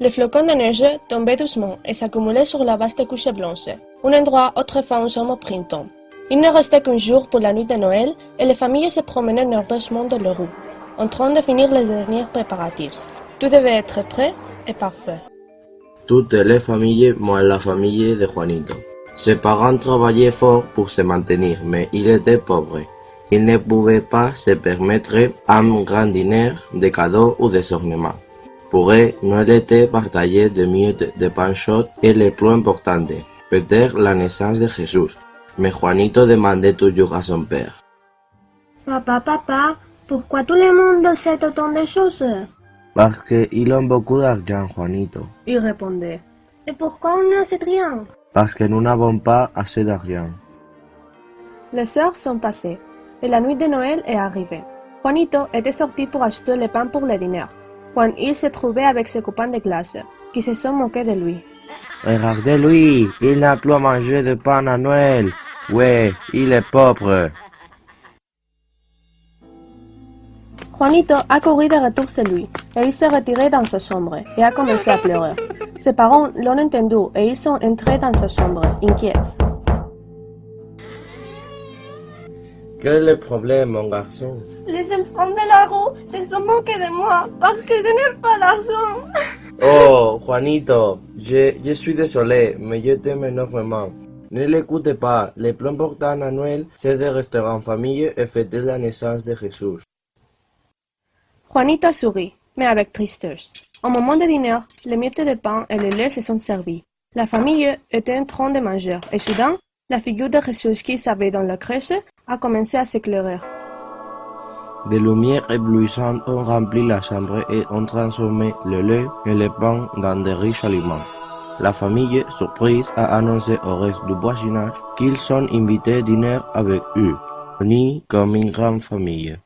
Les flocons de neige tombaient doucement et s'accumulaient sur la vaste couche blanche, un endroit autrefois un sombre printemps. Il ne restait qu'un jour pour la nuit de Noël et les familles se promenaient nerveusement dans les rues, en train de finir les derniers préparatifs. Tout devait être prêt et parfait. Toutes les familles, moins la famille de Juanito. Ses parents travaillaient fort pour se maintenir, mais il était pauvre. Il ne pouvait pas se permettre un grand dîner de cadeaux ou des ornements. Pour eux, Noël était partagé de miettes de pain chaud et le plus important, peut-être la naissance de Jésus. Mais Juanito demandait toujours à son père. Papa, pourquoi tout le monde sait autant de choses? Parce qu'ils ont beaucoup d'argent, Juanito. Il répondait. Et pourquoi on ne sait rien? Parce que nous n'avons pas assez d'argent. Les heures sont passées et la nuit de Noël est arrivée. Juanito était sorti pour acheter le pain pour le dîner, quand il se trouvait avec ses copains de classe, qui se sont moqués de lui. Regardez-lui, il n'a plus à manger de pain à Noël. Ouais, il est pauvre. Juanito a couru de retour chez lui et il s'est retiré dans sa chambre et a commencé à pleurer. Ses parents l'ont entendu et ils sont entrés dans sa chambre, inquiets. Quel est le problème, mon garçon? Les enfants de la rue se sont moqués de moi parce que je n'ai pas d'argent. Oh, Juanito, je suis désolé, mais je t'aime énormément. Ne l'écoutez pas, le plus important à Noël, c'est de rester en famille et fêter la naissance de Jésus. Juanito sourit, mais avec tristesse. Au moment du dîner, les miettes de pain et le lait se sont servis. La famille était en train de manger et soudain, la figure de Jésus qui s'avait dans la crèche a commencé à s'éclairer. Des lumières éblouissantes ont rempli la chambre et ont transformé le lait et le pain dans de riches aliments. La famille, surprise, a annoncé au reste du voisinage qu'ils sont invités à dîner avec eux, unis comme une grande famille.